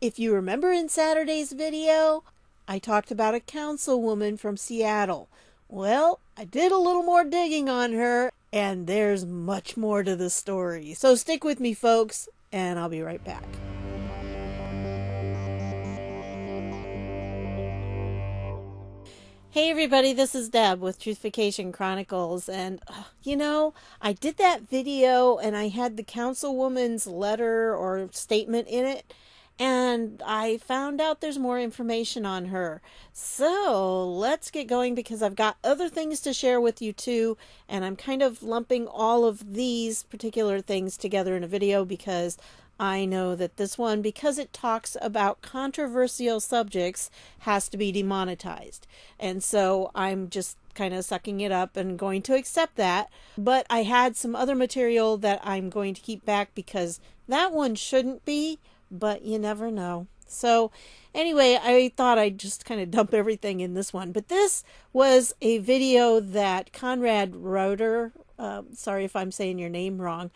If you remember in Saturday's video, I talked about a councilwoman from Seattle. Well, I did a little more digging on her, and there's much more to the story. So stick with me, folks, and I'll be right back. Hey everybody, this is Deb with Truthification Chronicles, and I did that video and I had the councilwoman's letter or statement in it, and I found out there's more information on her. So let's get going because I've got other things to share with you too, and I'm kind of lumping all of these particular things together in a video because I know that this one, because it talks about controversial subjects, has to be demonetized. And so I'm just kind of sucking it up and going to accept that. But I had some other material that I'm going to keep back because that one shouldn't be, but you never know. So anyway, I thought I'd just kind of dump everything in this one. But this was a video that Conrad Roeder, sorry if I'm saying your name wrong,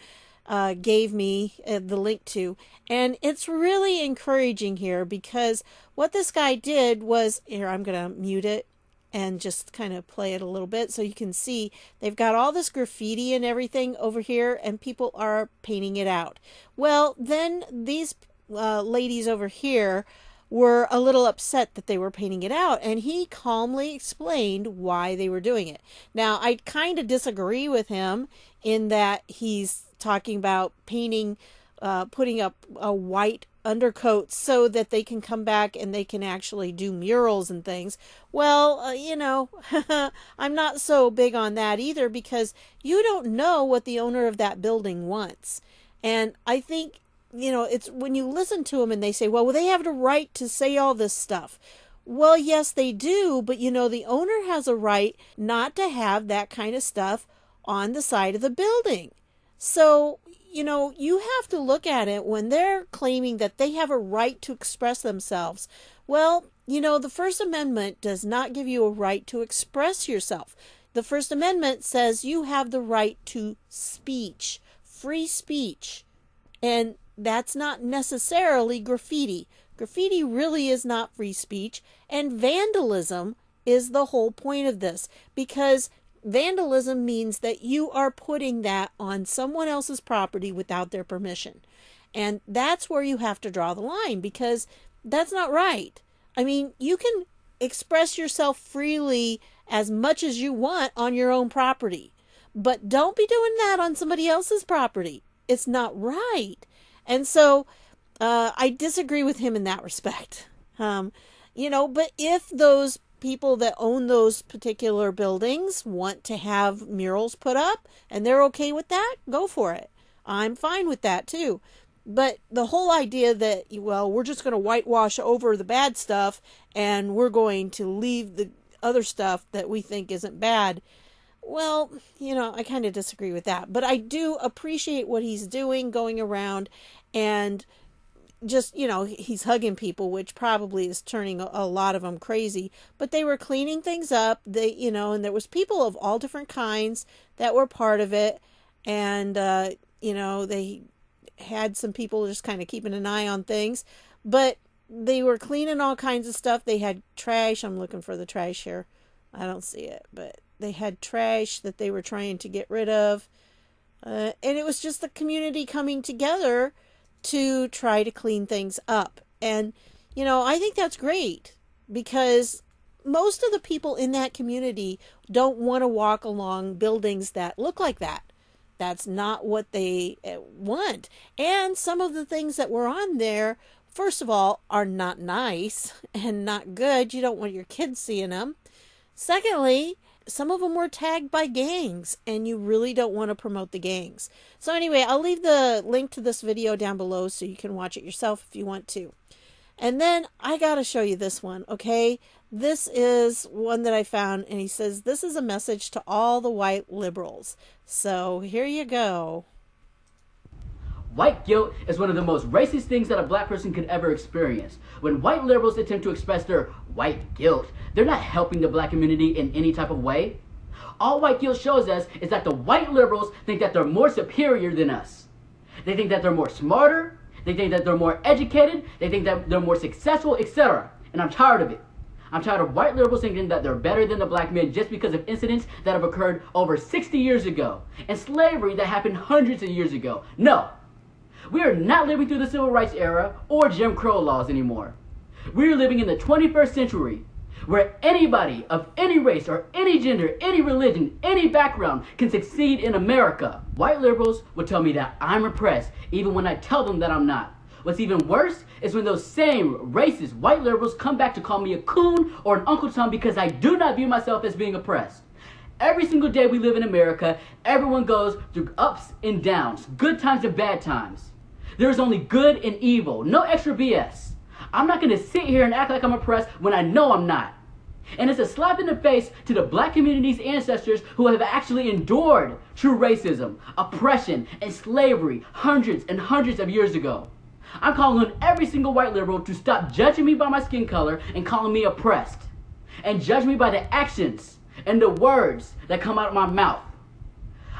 gave me the link to, and it's really encouraging here because what this guy did was, here I'm gonna mute it and just kind of play it a little bit so you can see they've got all this graffiti and everything over here and people are painting it out. Well, then these ladies over here were a little upset that they were painting it out, and he calmly explained why they were doing it. Now, I kind of disagree with him in that he's talking about painting, putting up a white undercoat so that they can come back and they can actually do murals and things. Well, I'm not so big on that either because you don't know what the owner of that building wants. And I think, it's when you listen to them and they say, well, they have the right to say all this stuff. Well, yes, they do. But, the owner has a right not to have that kind of stuff on the side of the building. So, you have to look at it when they're claiming that they have a right to express themselves. Well, the First Amendment does not give you a right to express yourself. The First Amendment says you have the right to speech, free speech. And that's not necessarily graffiti. Graffiti really is not free speech. And vandalism is the whole point of this, because vandalism means that you are putting that on someone else's property without their permission. And that's where you have to draw the line, because that's not right. I mean, you can express yourself freely as much as you want on your own property, but don't be doing that on somebody else's property. It's not right. And so I disagree with him in that respect. But if those people that own those particular buildings want to have murals put up and they're okay with that, go for it. I'm fine with that too. But the whole idea that, we're just going to whitewash over the bad stuff and we're going to leave the other stuff that we think isn't bad, well, I kind of disagree with that. But I do appreciate what he's doing, going around and just, he's hugging people, which probably is turning a lot of them crazy. But they were cleaning things up. They, and there was people of all different kinds that were part of it. And, they had some people just kind of keeping an eye on things. But they were cleaning all kinds of stuff. They had trash. I'm looking for the trash here. I don't see it, but they had trash that they were trying to get rid of. And it was just the community coming together to try to clean things up. And, I think that's great because most of the people in that community don't want to walk along buildings that look like that. That's not what they want. And some of the things that were on there, first of all, are not nice and not good. You don't want your kids seeing them. Secondly, some of them were tagged by gangs, and you really don't want to promote the gangs. So anyway, I'll leave the link to this video down below so you can watch it yourself if you want to. And then I got to show you this one, okay? This is one that I found, and he says, this is a message to all the white liberals. So here you go. White guilt is one of the most racist things that a black person could ever experience. When white liberals attempt to express their white guilt, they're not helping the black community in any type of way. All white guilt shows us is that the white liberals think that they're more superior than us. They think that they're more smarter, They think that they're more educated. They think that they're more successful, etc. And I'm tired of it. I'm tired of white liberals thinking that they're better than the black men just because of incidents that have occurred over 60 years ago and slavery that happened hundreds of years ago. No, we are not living through the civil rights era or Jim Crow laws anymore. We are living in the 21st century where anybody of any race or any gender, any religion, any background can succeed in America. White liberals will tell me that I'm oppressed even when I tell them that I'm not. What's even worse is when those same racist white liberals come back to call me a coon or an Uncle Tom because I do not view myself as being oppressed. Every single day we live in America, everyone goes through ups and downs, good times and bad times. There is only good and evil, no extra BS. I'm not going to sit here and act like I'm oppressed when I know I'm not. And it's a slap in the face to the black community's ancestors who have actually endured true racism, oppression, and slavery hundreds and hundreds of years ago. I'm calling on every single white liberal to stop judging me by my skin color and calling me oppressed. And judge me by the actions and the words that come out of my mouth.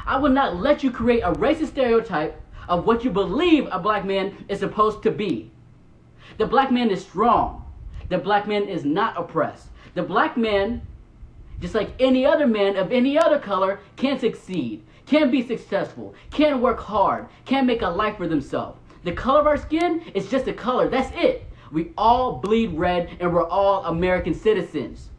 I will not let you create a racist stereotype of what you believe a black man is supposed to be. The black man is strong. The black man is not oppressed. The black man, just like any other man of any other color, can succeed, can be successful, can work hard, can make a life for themselves. The color of our skin is just a color. That's it. We all bleed red and we're all American citizens.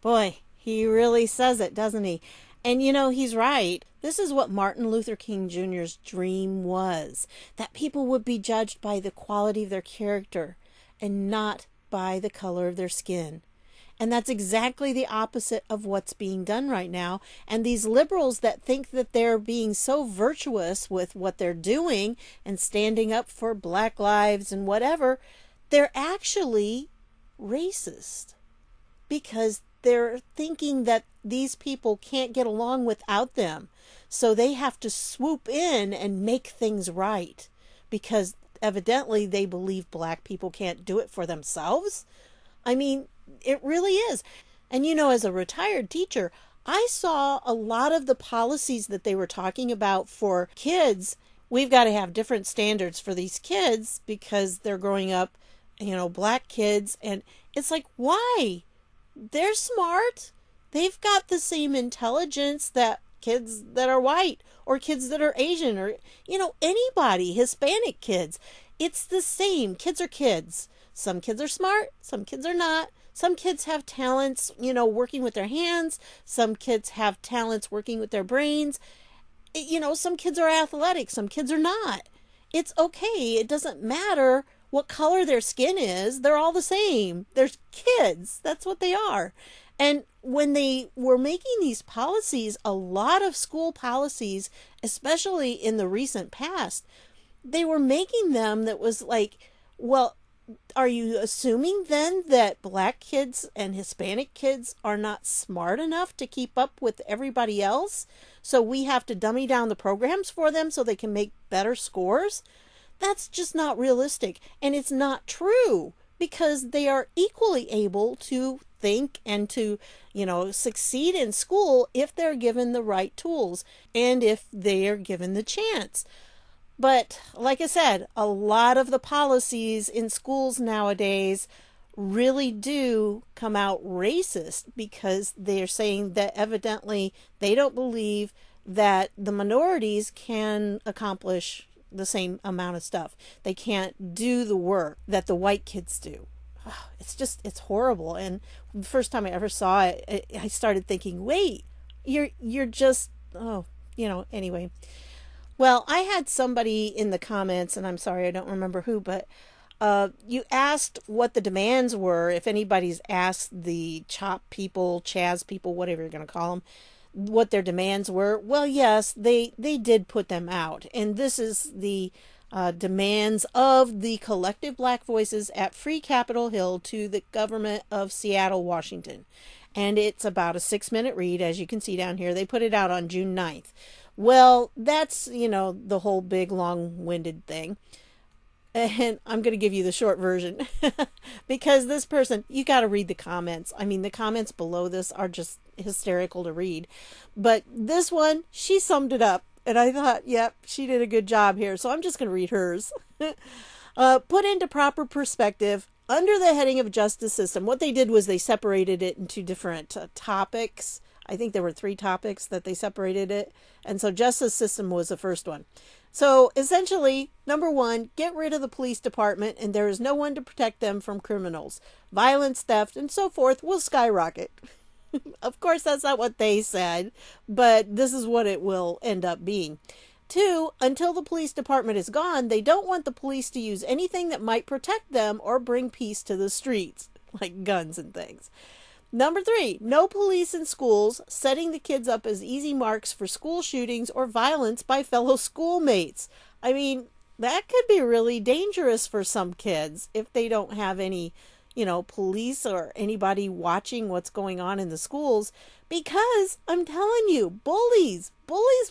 Boy, he really says it, doesn't he? And you know, he's right. This is what Martin Luther King Jr.'s dream was, that people would be judged by the quality of their character and not by the color of their skin. And that's exactly the opposite of what's being done right now. And these liberals that think that they're being so virtuous with what they're doing and standing up for black lives and whatever, they're actually racist because they're thinking that these people can't get along without them. So they have to swoop in and make things right because evidently they believe black people can't do it for themselves. I mean, it really is. And you know, as a retired teacher, I saw a lot of the policies that they were talking about for kids. We've got to have different standards for these kids because they're growing up, you know, black kids. And it's like, why? They're smart. They've got the same intelligence that kids that are white or kids that are Asian or, you know, anybody, Hispanic kids. It's the same. Kids are kids. Some kids are smart. Some kids are not. Some kids have talents, you know, working with their hands. Some kids have talents working with their brains. You know, some kids are athletic. Some kids are not. It's okay. It doesn't matter what color their skin is. They're all the same. They're kids. That's what they are. And when they were making these policies, a lot of school policies, especially in the recent past, they were making them that was like, well, are you assuming then that black kids and Hispanic kids are not smart enough to keep up with everybody else? So we have to dummy down the programs for them so they can make better scores? That's just not realistic. And it's not true because they are equally able to think and to, you know, succeed in school if they're given the right tools and if they are given the chance. But like I said, a lot of the policies in schools nowadays really do come out racist because they're saying that evidently they don't believe that the minorities can accomplish the same amount of stuff. They can't do the work that the white kids do. It's horrible. And the first time I ever saw it, I started thinking, wait, you're just, anyway. Well, I had somebody in the comments, and I'm sorry, I don't remember who, but you asked what the demands were, if anybody's asked the CHOP people, CHAZ people, whatever you're going to call them, what their demands were. Well, yes, they did put them out. And this is the demands of the collective black voices at Free Capitol Hill to the government of Seattle, Washington. And it's about a 6-minute read, as you can see down here. They put it out on June 9th. Well, that's, the whole big long-winded thing. And I'm going to give you the short version because this person, you got to read the comments. I mean, the comments below this are just hysterical to read. But this one, she summed it up And I thought, yep, she did a good job here. So I'm just going to read hers. Put into proper perspective, under the heading of justice system, what they did was they separated it into different topics. I think there were 3 topics that they separated it. And so justice system was the first one. So essentially, number 1, get rid of the police department and there is no one to protect them from criminals. Violence, theft, and so forth will skyrocket. Of course, that's not what they said, but this is what it will end up being. 2, until the police department is gone, they don't want the police to use anything that might protect them or bring peace to the streets, like guns and things. Number 3, no police in schools, setting the kids up as easy marks for school shootings or violence by fellow schoolmates. I mean, that could be really dangerous for some kids if they don't have any, police or anybody watching what's going on in the schools, because I'm telling you, bullies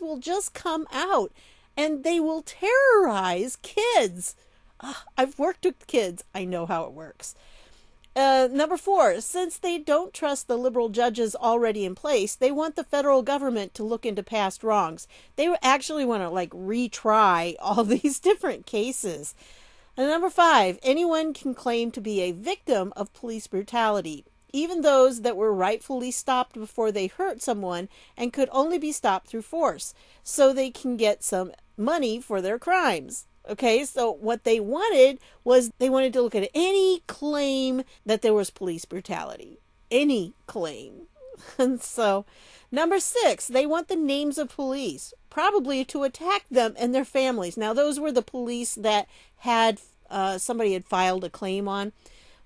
will just come out and they will terrorize kids. I've worked with kids. I know how it works. Number 4, since they don't trust the liberal judges already in place, they want the federal government to look into past wrongs. They actually want to retry all these different cases. And number 5, anyone can claim to be a victim of police brutality, even those that were rightfully stopped before they hurt someone and could only be stopped through force, so they can get some money for their crimes. Okay, so what they wanted was they wanted to look at any claim that there was police brutality. Any claim. And so, number 6, they want the names of police, probably to attack them and their families. Now, those were the police that had somebody had filed a claim on.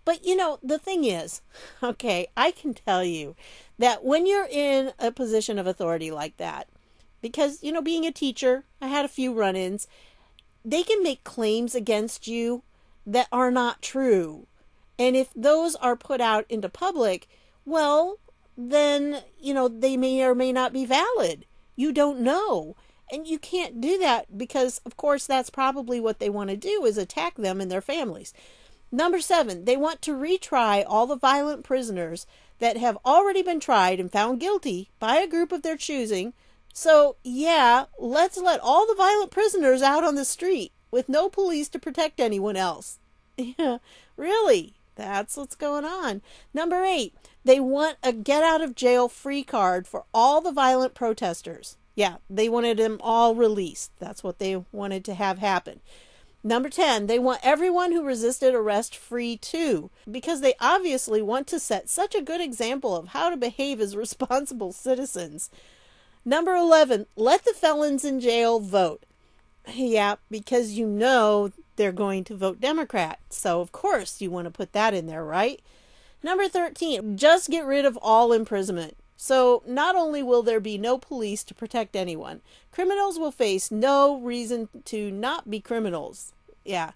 But, the thing is, okay, I can tell you that when you're in a position of authority like that, because, being a teacher, I had a few run-ins, they can make claims against you that are not true. And if those are put out into public, well, then, they may or may not be valid. You don't know. And you can't do that because, of course, that's probably what they want to do, is attack them and their families. Number 7, they want to retry all the violent prisoners that have already been tried and found guilty by a group of their choosing. So, yeah, let's let all the violent prisoners out on the street with no police to protect anyone else. Yeah, really, that's what's going on. Number 8, they want a get out of jail free card for all the violent protesters. Yeah, they wanted them all released. That's what they wanted to have happen. Number 10, they want everyone who resisted arrest free too, because they obviously want to set such a good example of how to behave as responsible citizens. Number 11, let the felons in jail vote. Yeah, because they're going to vote Democrat. So, of course, you want to put that in there, right? Number 13, just get rid of all imprisonment. So, not only will there be no police to protect anyone, criminals will face no reason to not be criminals. Yeah.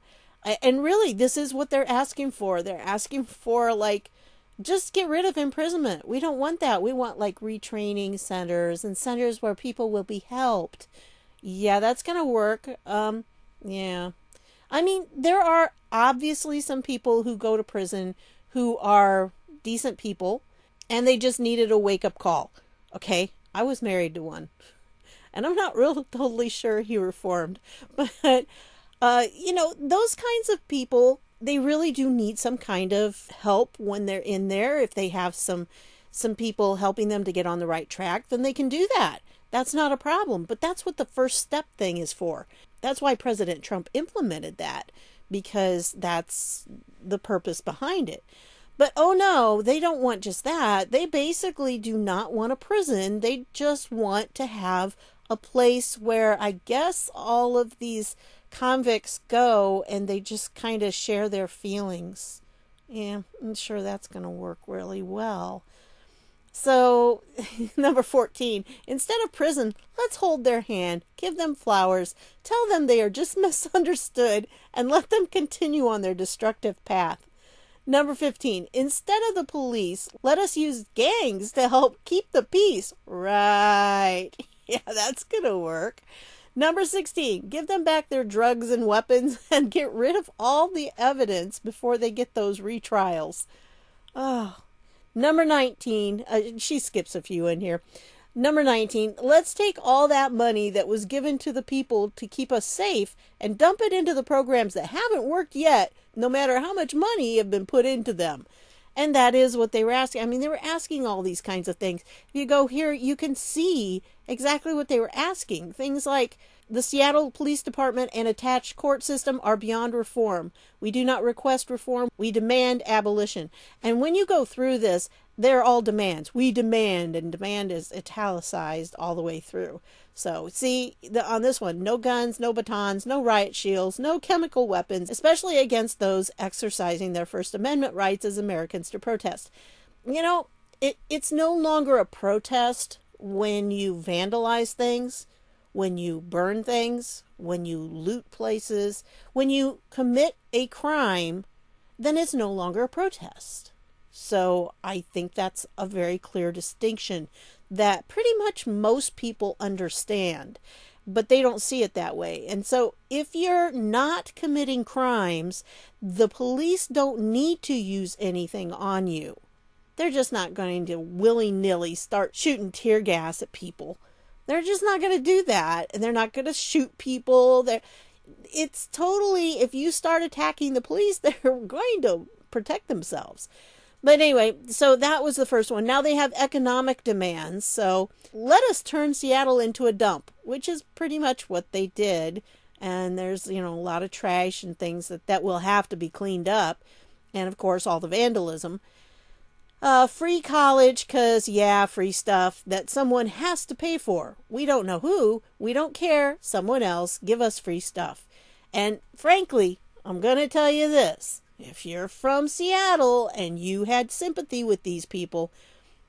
And really, this is what they're asking for. They're asking for, just get rid of imprisonment. We don't want that. We want retraining centers and centers where people will be helped. Yeah, that's going to work. Yeah. I mean, there are obviously some people who go to prison who are decent people and they just needed a wake-up call. Okay, I was married to one. And I'm not totally sure he reformed. But, those kinds of people, they really do need some kind of help when they're in there. If they have some people helping them to get on the right track, then they can do that. That's not a problem. But that's what the first step thing is for. That's why President Trump implemented that, because that's the purpose behind it. But oh no, they don't want just that. They basically do not want a prison. They just want to have a place where I guess all of these convicts go and they just kind of share their feelings. Yeah, I'm sure that's going to work really well. So, number 14, instead of prison, let's hold their hand, give them flowers, tell them they are just misunderstood, and let them continue on their destructive path. Number 15, instead of the police, let us use gangs to help keep the peace. Right. Yeah, that's going to work. Number 16, give them back their drugs and weapons and get rid of all the evidence before they get those retrials. Oh. Number 19, she skips a few in here. Number 19, let's take all that money that was given to the people to keep us safe and dump it into the programs that haven't worked yet, no matter how much money have been put into them. And that is what they were asking. I mean, they were asking all these kinds of things. If you go here, you can see exactly what they were asking. Things like, the Seattle Police Department and attached court system are beyond reform. We do not request reform. We demand abolition. And when you go through this, they're all demands. We demand, and demand is italicized all the way through. So see, on this one, no guns, no batons, no riot shields, no chemical weapons, especially against those exercising their First Amendment rights as Americans to protest. You know, it's no longer a protest when you vandalize things, when you burn things, when you loot places, when you commit a crime, then it's no longer a protest. So I think that's a very clear distinction that pretty much most people understand, but they don't see it that way. And so if you're not committing crimes, the police don't need to use anything on you. They're just not going to willy-nilly start shooting tear gas at people. They're just not going to do that. And they're not going to shoot people. It's totally, if you start attacking the police, they're going to protect themselves. But anyway, so that was the first one. Now they have economic demands. So let us turn Seattle into a dump, which is pretty much what they did. And there's, a lot of trash and things that will have to be cleaned up. And of course, all the vandalism. Free college, because, free stuff that someone has to pay for. We don't know who. We don't care. Someone else. Give us free stuff. And frankly, I'm going to tell you this. If you're from Seattle and you had sympathy with these people,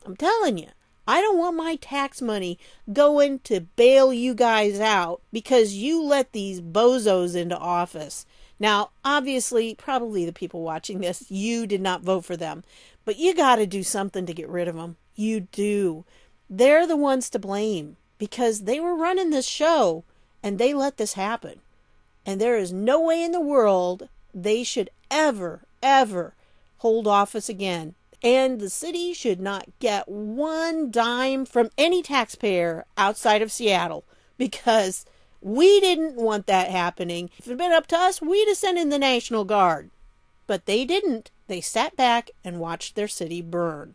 I'm telling you, I don't want my tax money going to bail you guys out because you let these bozos into office. Now, obviously, probably the people watching this, you did not vote for them. But you got to do something to get rid of them. You do. They're the ones to blame because they were running this show and they let this happen. And there is no way in the world they should ever hold office again. And the city should not get one dime from any taxpayer outside of Seattle because we didn't want that happening. If it had been up to us, we'd have sent in the National Guard. But they didn't. They sat back and watched their city burn.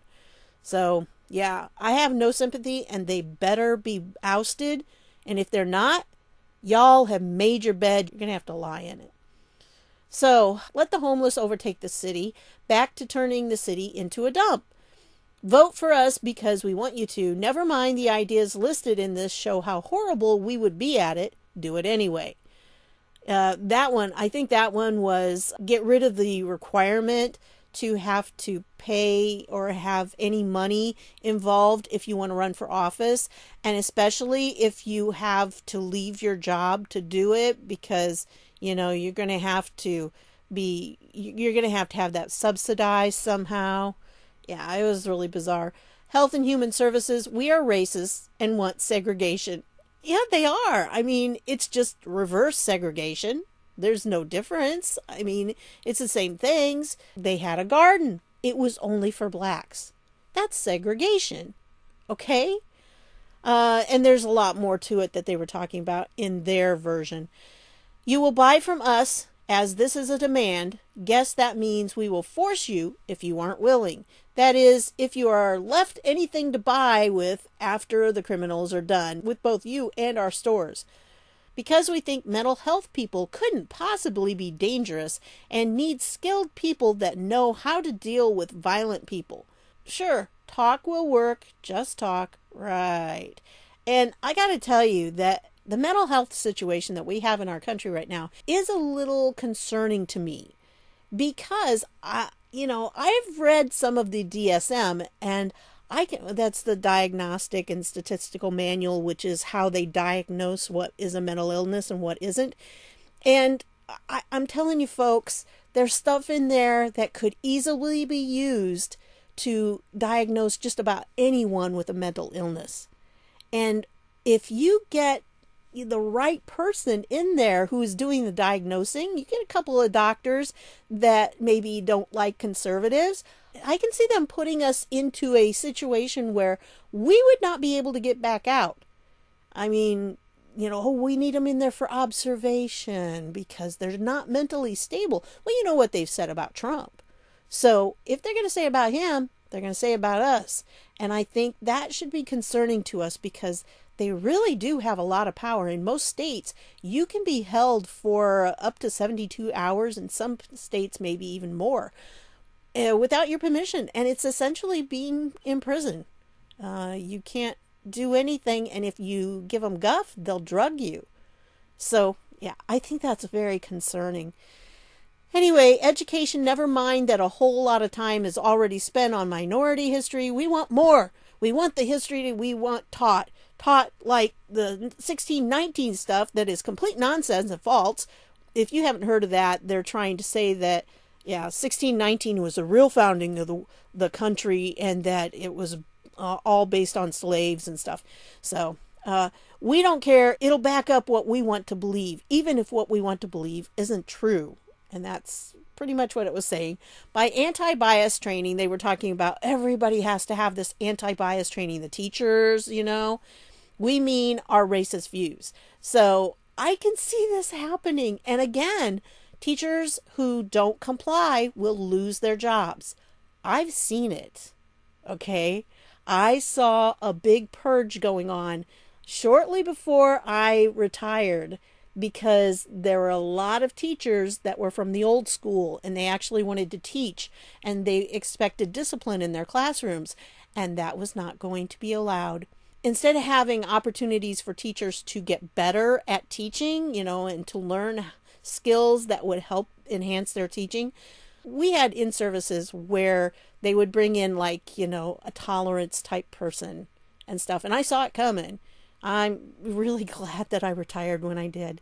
So, I have no sympathy and they better be ousted. And if they're not, y'all have made your bed. You're going to have to lie in it. So, let the homeless overtake the city, back to turning the city into a dump. Vote for us because we want you to. Never mind the ideas listed in this show how horrible we would be at it. Do it anyway. I think that one was get rid of the requirement to have to pay or have any money involved if you want to run for office. And especially if you have to leave your job to do it because, you're going to have to have that subsidized somehow. Yeah, it was really bizarre. Health and Human Services, we are racist and want segregation. Yeah, they are. I mean, it's just reverse segregation. There's no difference. I mean, it's the same things. They had a garden. It was only for blacks. That's segregation. Okay? And there's a lot more to it that they were talking about in their version. You will buy from us, as this is a demand. Guess that means we will force you if you aren't willing. That is, if you are left anything to buy with after the criminals are done with both you and our stores. Because we think mental health people couldn't possibly be dangerous and need skilled people that know how to deal with violent people. Sure, talk will work, just talk, right. And I gotta tell you that the mental health situation that we have in our country right now is a little concerning to me because I've read some of the DSM and that's the Diagnostic and Statistical Manual, which is how they diagnose what is a mental illness and what isn't. And I'm telling you folks, there's stuff in there that could easily be used to diagnose just about anyone with a mental illness. And if you get the right person in there who is doing the diagnosing. You get a couple of doctors that maybe don't like conservatives. I can see them putting us into a situation where we would not be able to get back out. I mean, we need them in there for observation because they're not mentally stable. Well, you know what they've said about Trump. So if they're going to say about him, they're going to say about us. And I think that should be concerning to us because they really do have a lot of power. In most states, you can be held for up to 72 hours, in some states maybe even more, without your permission. And it's essentially being in prison. You can't do anything, and if you give them guff, they'll drug you. So, yeah, I think that's very concerning. Anyway, education, never mind that a whole lot of time is already spent on minority history. We want more. We want the history that we want taught like the 1619 stuff that is complete nonsense and false. If you haven't heard of that, they're trying to say that, 1619 was the real founding of the country and that it was all based on slaves and stuff. So we don't care. It'll back up what we want to believe, even if what we want to believe isn't true. And that's pretty much what it was saying. By anti-bias training, they were talking about everybody has to have this anti-bias training. The teachers, we mean our racist views. So I can see this happening. And again, teachers who don't comply will lose their jobs. I've seen it. Okay? I saw a big purge going on shortly before I retired because there were a lot of teachers that were from the old school and they actually wanted to teach and they expected discipline in their classrooms, and that was not going to be allowed. Instead of having opportunities for teachers to get better at teaching, and to learn skills that would help enhance their teaching, we had in-services where they would bring in a tolerance type person and stuff. And I saw it coming. I'm really glad that I retired when I did.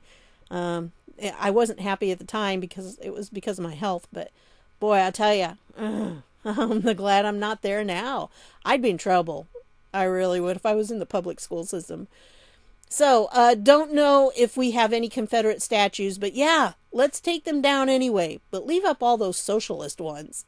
I wasn't happy at the time because it was because of my health. But boy, I tell you, I'm glad I'm not there now. I'd be in trouble. I really would if I was in the public school system. So, don't know if we have any Confederate statues, but yeah, let's take them down anyway. But leave up all those socialist ones.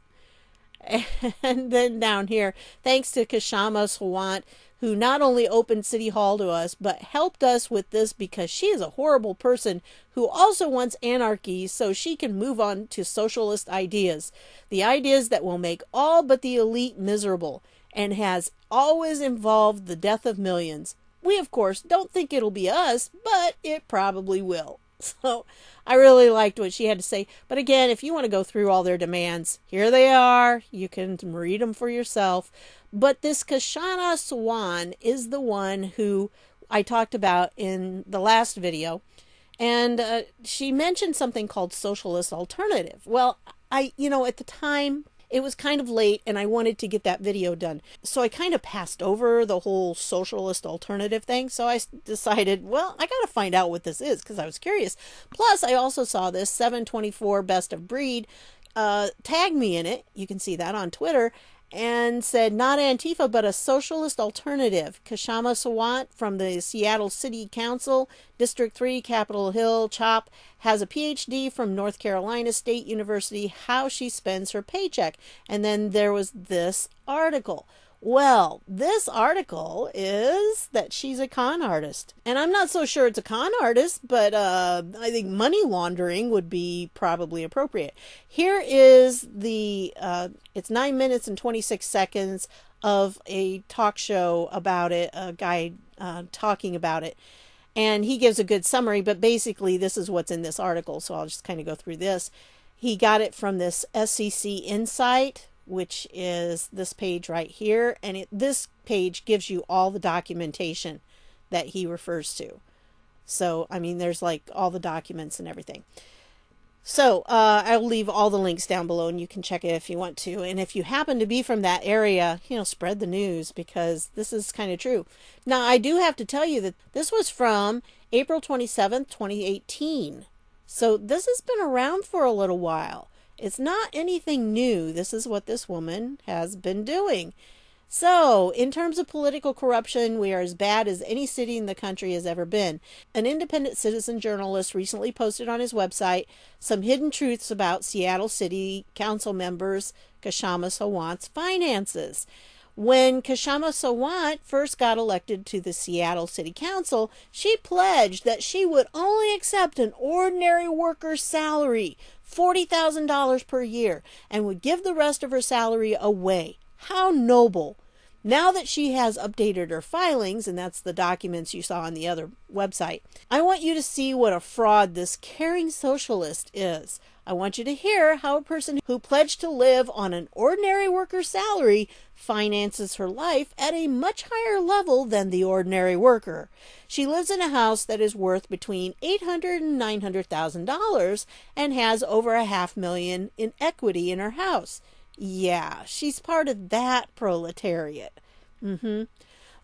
And then down here, thanks to Kshama Sawant, who not only opened City Hall to us, but helped us with this because she is a horrible person who also wants anarchy so she can move on to socialist ideas. The ideas that will make all but the elite miserable and has always involved the death of millions. We, of course, don't think it'll be us, but it probably will. So I really liked what she had to say. But again, if you want to go through all their demands, here they are. You can read them for yourself. But this Kshama Sawant is the one who I talked about in the last video. And she mentioned something called socialist alternative. Well, at the time, it was kind of late and I wanted to get that video done. So I kind of passed over the whole socialist alternative thing. So I decided, well, I got to find out what this is because I was curious. Plus, I also saw this 724 Best of Breed tag me in it. You can see that on Twitter. And said, not Antifa, but a socialist alternative. Kshama Sawant from the Seattle City Council, District 3, Capitol Hill, CHOP, has a PhD from North Carolina State University, how she spends her paycheck. And then there was this article. Well, this article is that she's a con artist. And I'm not so sure it's a con artist, but I think money laundering would be probably appropriate. Here is it's 9 minutes and 26 seconds of a talk show about it, a guy talking about it. And he gives a good summary, but basically this is what's in this article. So I'll just kind of go through this. He got it from this SCC Insight, which is this page right here. And this page gives you all the documentation that he refers to. So, there's all the documents and everything. So, I'll leave all the links down below and you can check it if you want to. And if you happen to be from that area, spread the news because this is kind of true. Now, I do have to tell you that this was from April 27th, 2018. So, this has been around for a little while. It's not anything new. This is what this woman has been doing. So, in terms of political corruption, we are as bad as any city in the country has ever been. An independent citizen journalist recently posted on his website some hidden truths about Seattle City Council members Kshama Sawant's finances. When Kshama Sawant first got elected to the Seattle City Council, she pledged that she would only accept an ordinary worker's salary, $40,000 per year, and would give the rest of her salary away. How noble. Now that she has updated her filings, and that's the documents you saw on the other website, I want you to see what a fraud this caring socialist is. I want you to hear how a person who pledged to live on an ordinary worker's salary finances her life at a much higher level than the ordinary worker. She lives in a house that is worth between $800,000 and $900,000 and has over $500,000 in equity in her house. Yeah, she's part of that proletariat.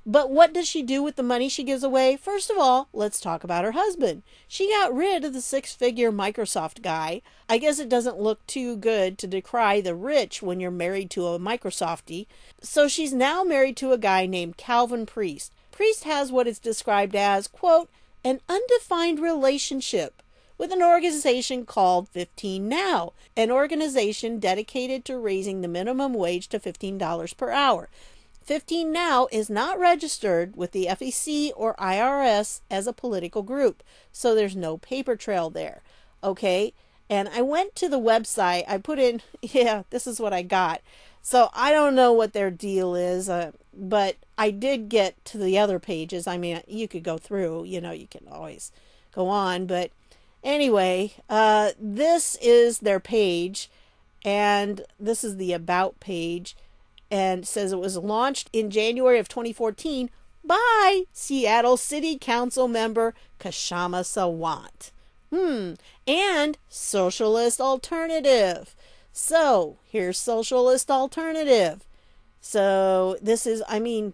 But what does she do with the money she gives away? First of all, let's talk about her husband. She got rid of the six-figure Microsoft guy. I guess it doesn't look too good to decry the rich when you're married to a Microsoftie. So she's now married to a guy named Calvin Priest. Priest has what is described as, quote, an undefined relationship with an organization called 15 Now, an organization dedicated to raising the minimum wage to $15 per hour. 15 Now is not registered with the FEC or IRS as a political group, so there's no paper trail there. Okay? And I went to the website, I put in, this is what I got. So I don't know what their deal is, but I did get to the other pages. I mean, you could go through, you can always go on, but anyway, this is their page, and this is the About page, and it says it was launched in January of 2014 by Seattle City Council member Kshama Sawant. And Socialist Alternative. So, here's Socialist Alternative. So, this is,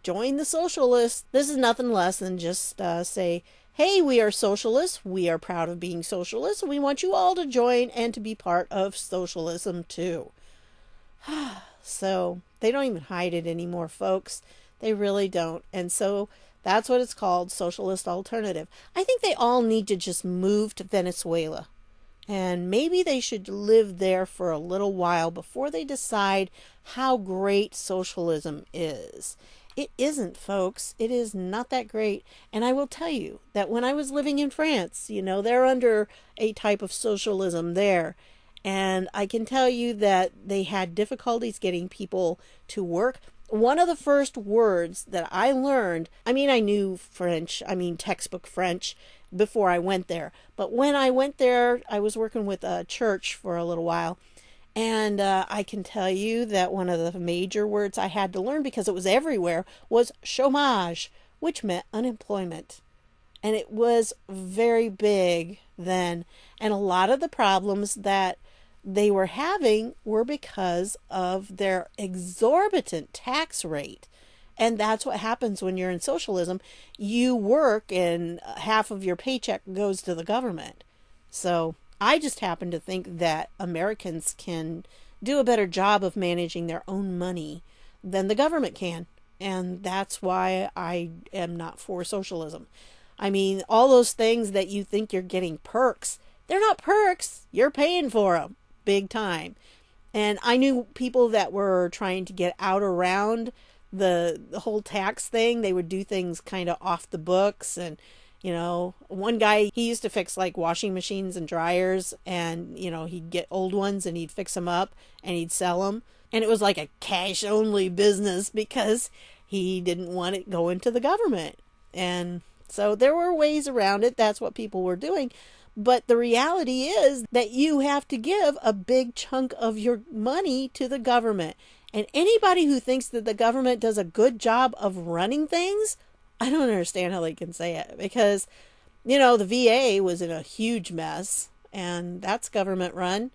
join the Socialists. This is nothing less than just say, hey, we are socialists. We are proud of being socialists. We want you all to join and to be part of socialism too. So they don't even hide it anymore, folks. They really don't. And so that's what it's called, Socialist Alternative. I think they all need to just move to Venezuela. And maybe they should live there for a little while before they decide how great socialism is. It isn't, folks. It is not that great. And I will tell you that when I was living in France, they're under a type of socialism there. And I can tell you that they had difficulties getting people to work. One of the first words that I learned, I knew French, textbook French before I went there. But when I went there, I was working with a church for a little while. And I can tell you that one of the major words I had to learn, because it was everywhere, was chômage, which meant unemployment. And it was very big then. And a lot of the problems that they were having were because of their exorbitant tax rate. And that's what happens when you're in socialism. You work and half of your paycheck goes to the government. So I just happen to think that Americans can do a better job of managing their own money than the government can. And that's why I am not for socialism. All those things that you think you're getting perks, they're not perks. You're paying for them big time. And I knew people that were trying to get out around the whole tax thing. They would do things kind of off the books. And one guy, he used to fix like washing machines and dryers, and he'd get old ones and he'd fix them up and he'd sell them. And it was like a cash only business because he didn't want it going to the government. And so there were ways around it. That's what people were doing. But the reality is that you have to give a big chunk of your money to the government. And anybody who thinks that the government does a good job of running things, I don't understand how they can say it. Because, the VA was in a huge mess, and that's government run.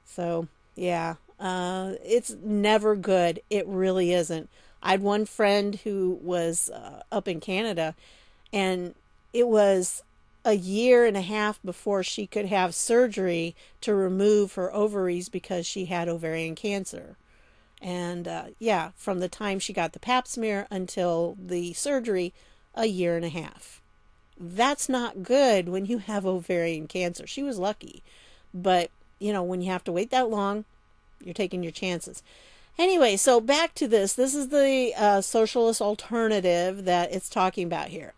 So, yeah, it's never good. It really isn't. I had one friend who was up in Canada, and it was a year and a half before she could have surgery to remove her ovaries because she had ovarian cancer. And yeah, from the time she got the pap smear until the surgery, a year and a half. That's not good when you have ovarian cancer. She was lucky. But, you know, when you have to wait that long, you're taking your chances. Anyway, so back to this. This is the socialist alternative that it's talking about here.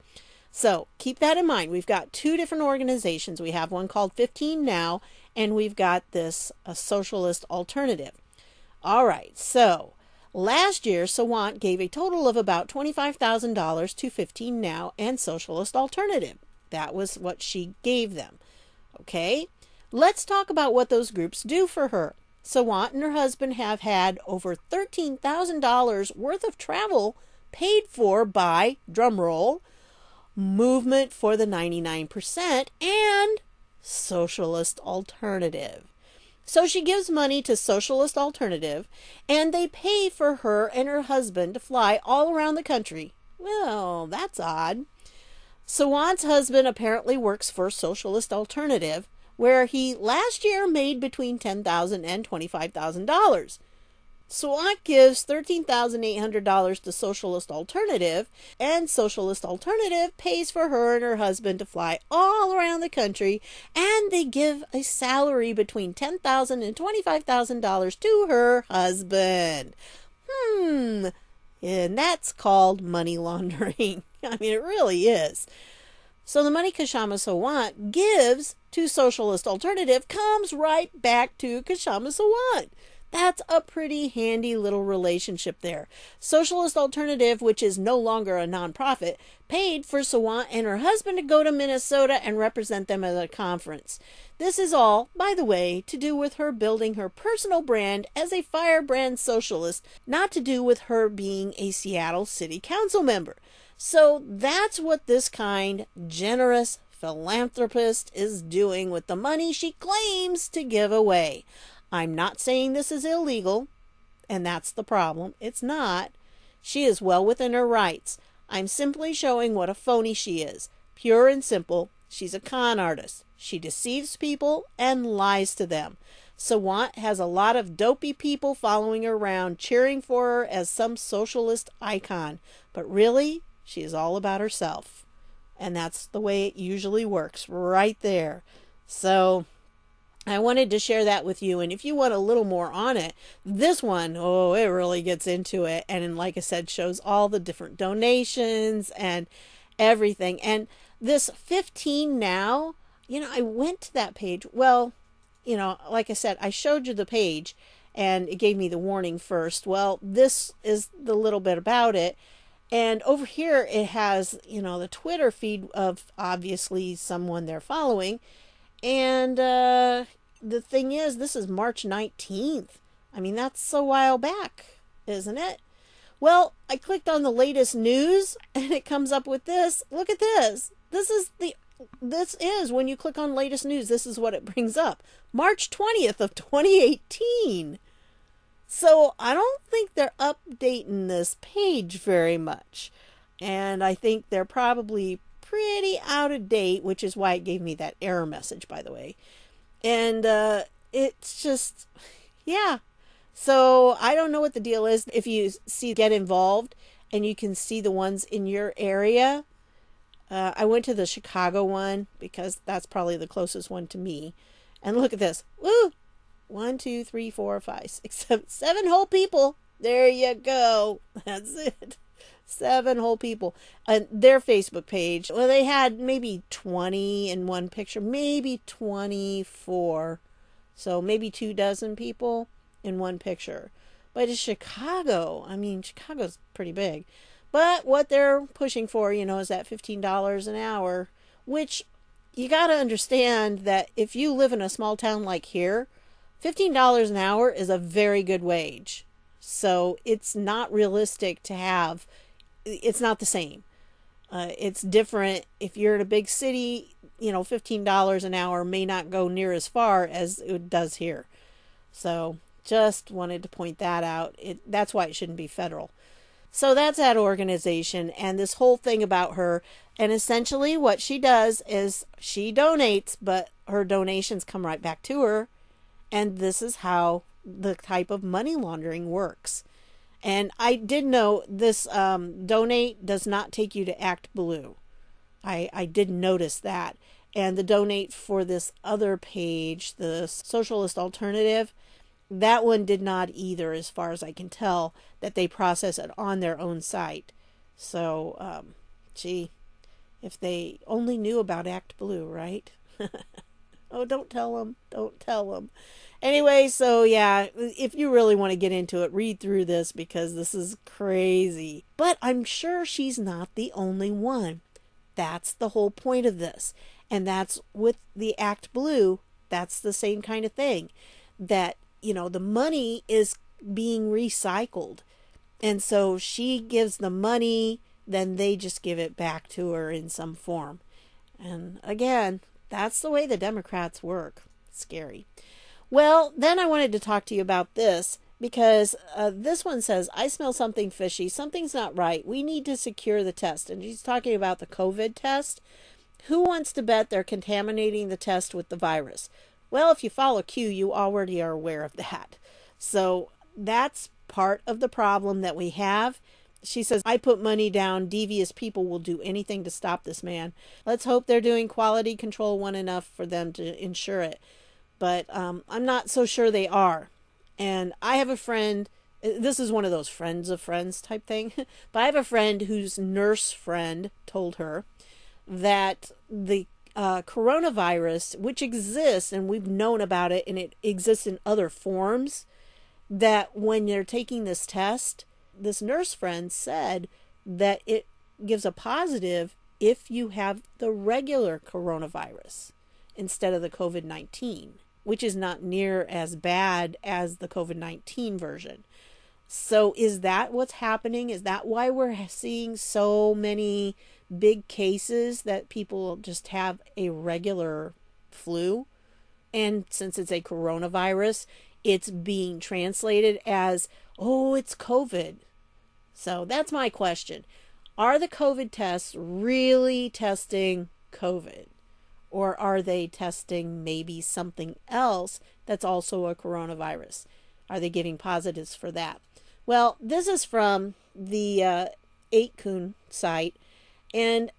So keep that in mind. We've got two different organizations. We have one called 15 Now, and we've got this socialist alternative. All right, so last year, Sawant gave a total of about $25,000 to 15 Now and Socialist Alternative. That was what she gave them. Okay, let's talk about what those groups do for her. Sawant and her husband have had over $13,000 worth of travel paid for by, drumroll, Movement for the 99% and Socialist Alternative. So she gives money to Socialist Alternative, and they pay for her and her husband to fly all around the country. Well, that's odd. Sawant's husband apparently works for Socialist Alternative, where he last year made between $10,000 and $25,000. Sawant gives $13,800 to Socialist Alternative, and Socialist Alternative pays for her and her husband to fly all around the country, and they give a salary between $10,000 and $25,000 to her husband. And that's called money laundering. I mean, it really is. So the money Kshama Sawant gives to Socialist Alternative comes right back to Kshama Sawant. That's a pretty handy little relationship there. Socialist Alternative, which is no longer a nonprofit, paid for Sawant and her husband to go to Minnesota and represent them at a conference. This is all, by the way, to do with her building her personal brand as a firebrand socialist, not to do with her being a Seattle City Council member. So that's what this kind, generous philanthropist is doing with the money she claims to give away. I'm not saying this is illegal, and that's the problem. It's not. She is well within her rights. I'm simply showing what a phony she is. Pure and simple, she's a con artist. She deceives people and lies to them. Sawant has a lot of dopey people following her around, cheering for her as some socialist icon. But really, she is all about herself. And that's the way it usually works, right there. So I wanted to share that with you, and if you want a little more on it, this one, oh, it really gets into it, and like I said, shows all the different donations and everything. And this 15 Now, you know, I went to that page. Well, you know, like I said, I showed you the page, and it gave me the warning first. Well, this is the little bit about it. And over here, it has, you know, the Twitter feed of obviously someone they're following. And the thing is, this is March 19th. I mean, that's a while back, isn't it? Well, I clicked on the latest news, and it comes up with this. Look at this. This is when you click on latest news, this is what it brings up. March 20th of 2018. So I don't think they're updating this page very much. And I think they're probably pretty out of date, which is why it gave me that error message, by the way. And it's just, yeah. So I don't know what the deal is. If you see Get Involved and you can see the ones in your area. I went to the Chicago one because that's probably the closest one to me. And look at this. Woo! 1, 2, 3, 4, 5, 6, 7 whole people. There you go. That's it. 7 whole people. Their Facebook page, well, they had maybe 20 in one picture, maybe 24. So maybe 24 people in one picture. But it's Chicago. I mean, Chicago's pretty big. But what they're pushing for, you know, is that $15 an hour, which you got to understand that if you live in a small town like here, $15 an hour is a very good wage. So it's not realistic to have. It's not the same. It's different. If you're in a big city, you know, $15 an hour may not go near as far as it does here. So just wanted to point that out. That's why it shouldn't be federal. So that's that organization and this whole thing about her. And essentially what she does is she donates, but her donations come right back to her. And this is how the type of money laundering works. And I did know this donate does not take you to Act Blue. I did notice that. And the donate for this other page, the Socialist Alternative, that one did not either, as far as I can tell, that they process it on their own site. So, gee, if they only knew about Act Blue, right? Oh, don't tell them. Don't tell them. Anyway, so yeah, if you really want to get into it, read through this because this is crazy. But I'm sure she's not the only one. That's the whole point of this. And that's with the Act Blue, that's the same kind of thing. That, the money is being recycled. And so she gives the money, then they just give it back to her in some form. And again, that's the way the Democrats work. Scary. Well, then I wanted to talk to you about this because this one says, I smell something fishy. Something's not right. We need to secure the test. And she's talking about the COVID test. Who wants to bet they're contaminating the test with the virus? Well, if you follow Q, you already are aware of that. So that's part of the problem that we have. She says, I put money down. Devious people will do anything to stop this man. Let's hope they're doing quality control well enough for them to ensure it. But I'm not so sure they are. And I have a friend, this is one of those friends of friends type thing, but I have a friend whose nurse friend told her that the coronavirus, which exists, and we've known about it, and it exists in other forms, that when you're taking this test, this nurse friend said that it gives a positive if you have the regular coronavirus instead of the COVID-19. Which is not near as bad as the COVID-19 version. So is that what's happening? Is that why we're seeing so many big cases that people just have a regular flu? And since it's a coronavirus, it's being translated as, oh, it's COVID. So that's my question. Are the COVID tests really testing COVID? Or are they testing maybe something else that's also a coronavirus? Are they giving positives for that? Well, this is from the 8kun site. And,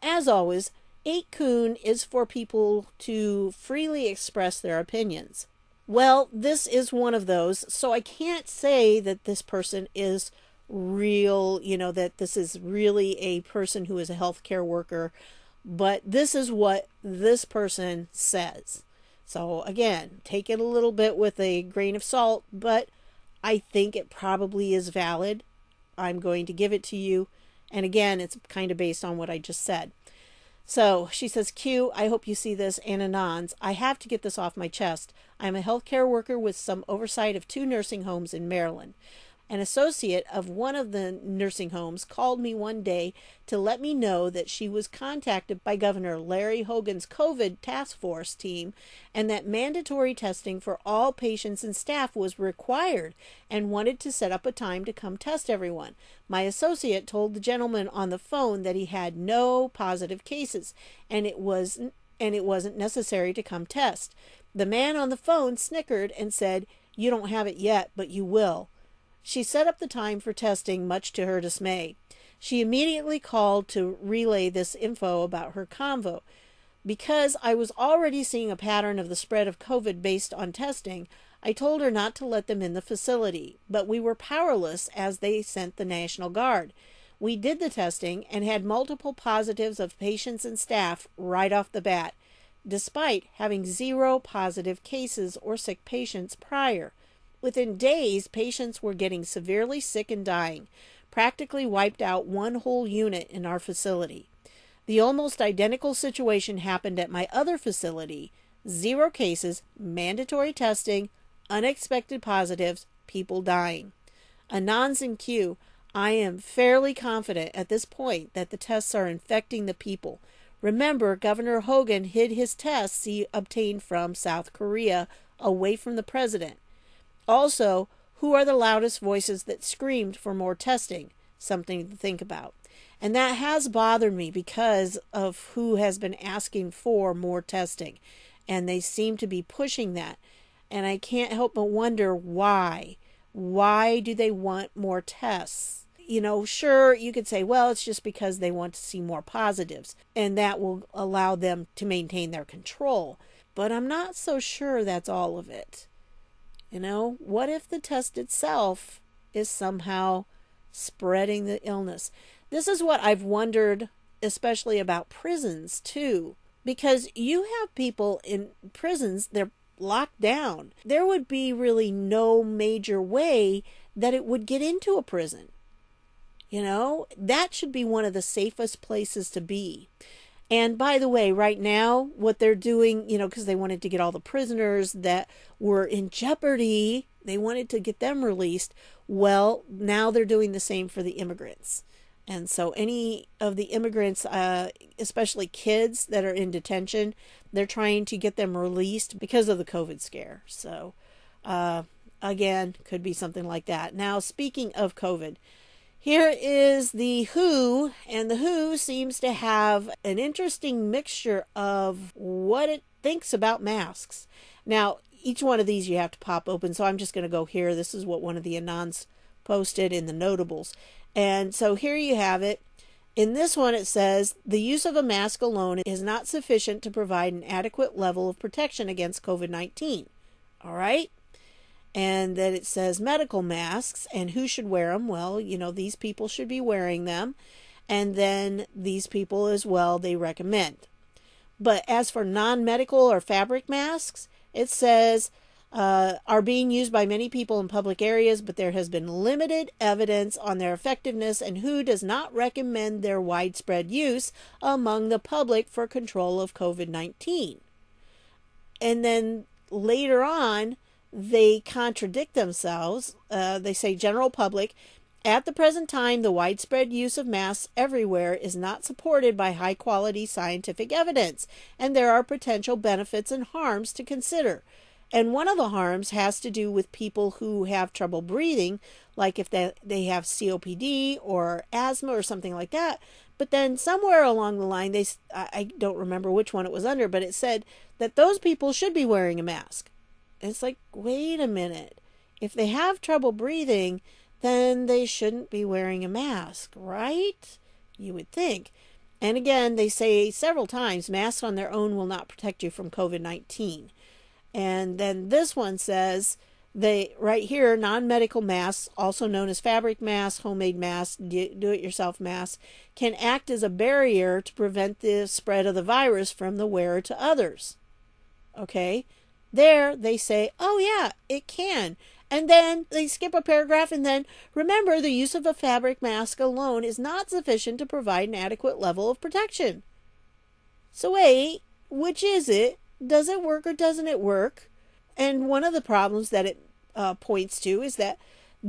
as always, 8kun is for people to freely express their opinions. Well, this is one of those. So I can't say that this person is real, that this is really a person who is a healthcare worker. But this is what this person says. So again, take it a little bit with a grain of salt, but I think it probably is valid. I'm going to give it to you. And again, it's kind of based on what I just said. So she says, Q, I hope you see this, and Anons. I have to get this off my chest. I'm a healthcare worker with some oversight of 2 nursing homes in Maryland. An associate of one of the nursing homes called me one day to let me know that she was contacted by Governor Larry Hogan's COVID task force team and that mandatory testing for all patients and staff was required and wanted to set up a time to come test everyone. My associate told the gentleman on the phone that he had no positive cases and it wasn't necessary to come test. The man on the phone snickered and said, "You don't have it yet, but you will." She set up the time for testing, much to her dismay. She immediately called to relay this info about her convo. Because I was already seeing a pattern of the spread of COVID based on testing, I told her not to let them in the facility, but we were powerless as they sent the National Guard. We did the testing and had multiple positives of patients and staff right off the bat, despite having 0 positive cases or sick patients prior. Within days, patients were getting severely sick and dying, practically wiped out one whole unit in our facility. The almost identical situation happened at my other facility. 0 cases, mandatory testing, unexpected positives, people dying. Anons and Q, I am fairly confident at this point that the tests are infecting the people. Remember, Governor Hogan hid his tests he obtained from South Korea away from the president. Also, who are the loudest voices that screamed for more testing? Something to think about. And that has bothered me because of who has been asking for more testing. And they seem to be pushing that. And I can't help but wonder why. Why do they want more tests? Sure, you could say, well, it's just because they want to see more positives, and that will allow them to maintain their control. But I'm not so sure that's all of it. What if the test itself is somehow spreading the illness? This is what I've wondered, especially about prisons, too. Because you have people in prisons, they're locked down. There would be really no major way that it would get into a prison. That should be one of the safest places to be. And by the way, right now, what they're doing, because they wanted to get all the prisoners that were in jeopardy, they wanted to get them released. Well, now they're doing the same for the immigrants. And so any of the immigrants, especially kids that are in detention, they're trying to get them released because of the COVID scare. So, again, could be something like that. Now, speaking of COVID, here is the WHO, and the WHO seems to have an interesting mixture of what it thinks about masks. Now, each one of these you have to pop open, so I'm just going to go here. This is what one of the Anons posted in the notables. And so here you have it. In this one it says, the use of a mask alone is not sufficient to provide an adequate level of protection against COVID-19. All right? And then it says medical masks, and who should wear them? Well, these people should be wearing them. And then these people as well, they recommend. But as for non-medical or fabric masks, it says, are being used by many people in public areas, but there has been limited evidence on their effectiveness, and WHO does not recommend their widespread use among the public for control of COVID-19. And then later on, they contradict themselves. They say, general public, at the present time, the widespread use of masks everywhere is not supported by high-quality scientific evidence, and there are potential benefits and harms to consider. And one of the harms has to do with people who have trouble breathing, like if they have COPD or asthma or something like that. But then somewhere along the line, I don't remember which one it was under, but it said that those people should be wearing a mask. And it's like, wait a minute. If they have trouble breathing, then they shouldn't be wearing a mask, right? You would think. And again, they say several times, masks on their own will not protect you from COVID-19. And then this one says, right here, non-medical masks, also known as fabric masks, homemade masks, do-it-yourself masks, can act as a barrier to prevent the spread of the virus from the wearer to others. Okay? There, they say, oh yeah, it can. And then they skip a paragraph, and then, remember, the use of a fabric mask alone is not sufficient to provide an adequate level of protection. So wait, which is it? Does it work or doesn't it work? And one of the problems that it points to is that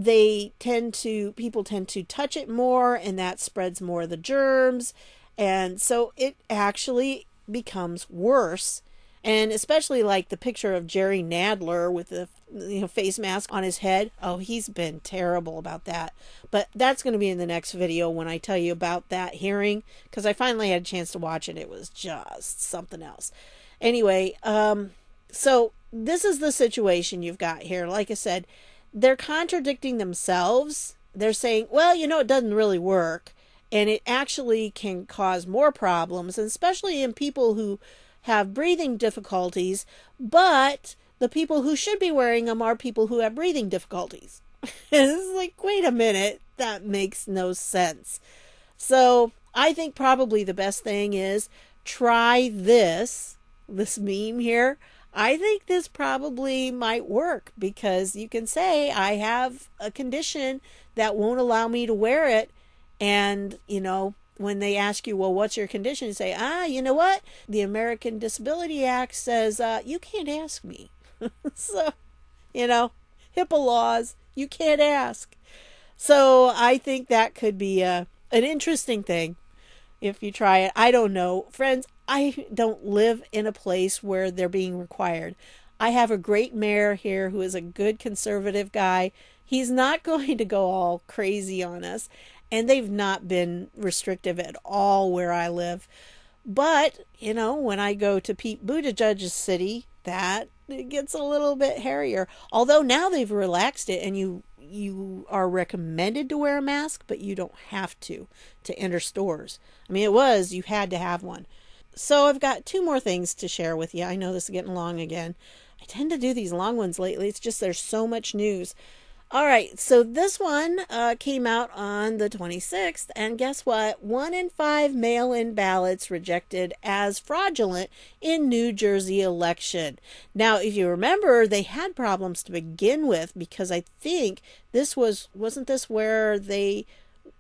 people tend to touch it more, and that spreads more of the germs. And so it actually becomes worse. And especially like the picture of Jerry Nadler with the face mask on his head. Oh, he's been terrible about that. But that's going to be in the next video when I tell you about that hearing, because I finally had a chance to watch it. It was just something else. Anyway, so this is the situation you've got here. Like I said, they're contradicting themselves. They're saying, well, it doesn't really work. And it actually can cause more problems, and especially in people who have breathing difficulties, but the people who should be wearing them are people who have breathing difficulties. It's like, wait a minute, that makes no sense. So I think probably the best thing is try this meme here. I think this probably might work, because you can say, I have a condition that won't allow me to wear it, and, when they ask you, well, what's your condition? You say, you know what? The American Disability Act says, you can't ask me. So, HIPAA laws, you can't ask. So I think that could be an interesting thing if you try it. I don't know. Friends, I don't live in a place where they're being required. I have a great mayor here who is a good conservative guy. He's not going to go all crazy on us. And they've not been restrictive at all where I live. But, when I go to Pete Buttigieg's city, that it gets a little bit hairier. Although now they've relaxed it, and you are recommended to wear a mask, but you don't have to enter stores. I mean, you had to have one. So I've got 2 more things to share with you. I know this is getting long again. I tend to do these long ones lately. It's just there's so much news. All right, so this one came out on the 26th, and guess what? 1 in 5 mail-in ballots rejected as fraudulent in New Jersey election. Now, if you remember, they had problems to begin with, because I think wasn't this where they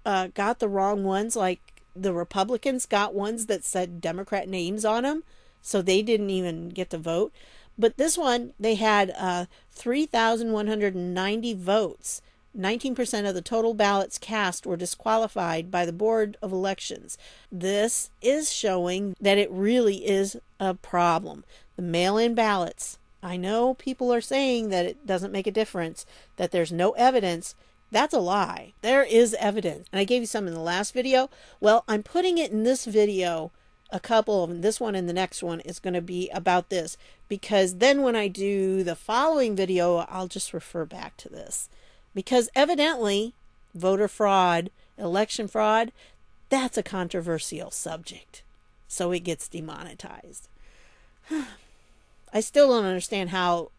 got the wrong ones? Like, the Republicans got ones that said Democrat names on them, so they didn't even get to vote. But this one, they had 3,190 votes. 19% of the total ballots cast were disqualified by the Board of Elections. This is showing that it really is a problem. The mail-in ballots. I know people are saying that it doesn't make a difference, that there's no evidence. That's a lie. There is evidence. And I gave you some in the last video. Well, I'm putting it in this video. A couple of them, this one and the next one, is going to be about this, because then when I do the following video, I'll just refer back to this, because evidently voter fraud, election fraud, that's a controversial subject, so it gets demonetized. I still don't understand how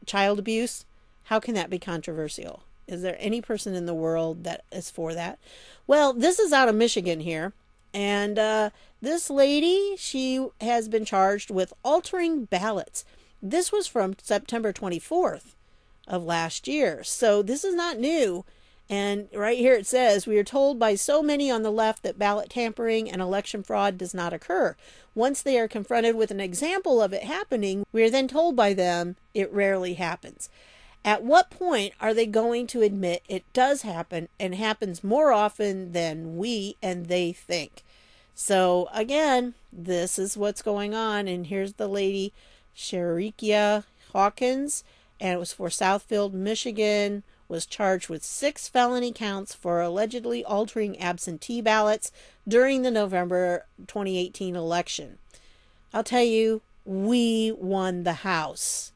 child abuse, how can that be controversial? Is there any person in the world that is for that? Well, this is out of Michigan here. And this lady, she has been charged with altering ballots. This was from September 24th of last year. So this is not new. And right here it says, we are told by so many on the left that ballot tampering and election fraud does not occur. Once they are confronted with an example of it happening, we are then told by them it rarely happens. At what point are they going to admit it does happen, and happens more often than we and they think? So again, this is what's going on. And here's the lady, Sharikia Hawkins, and it was for Southfield, Michigan, was charged with 6 felony counts for allegedly altering absentee ballots during the November 2018 election. I'll tell you, we won the House.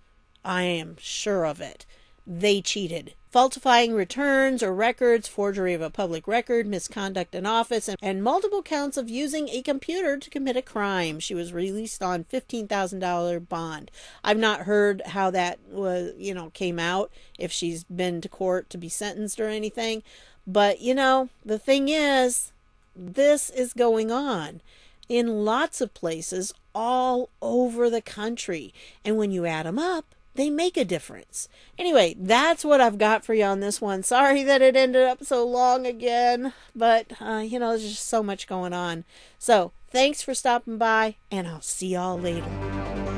I am sure of it. They cheated. Falsifying returns or records, forgery of a public record, misconduct in office, and multiple counts of using a computer to commit a crime. She was released on $15,000 bond. I've not heard how that was, came out, if she's been to court to be sentenced or anything. But, the thing is, this is going on in lots of places all over the country. And when you add them up, they make a difference. Anyway, that's what I've got for you on this one. Sorry that it ended up so long again, but, there's just so much going on. So, thanks for stopping by, and I'll see y'all later.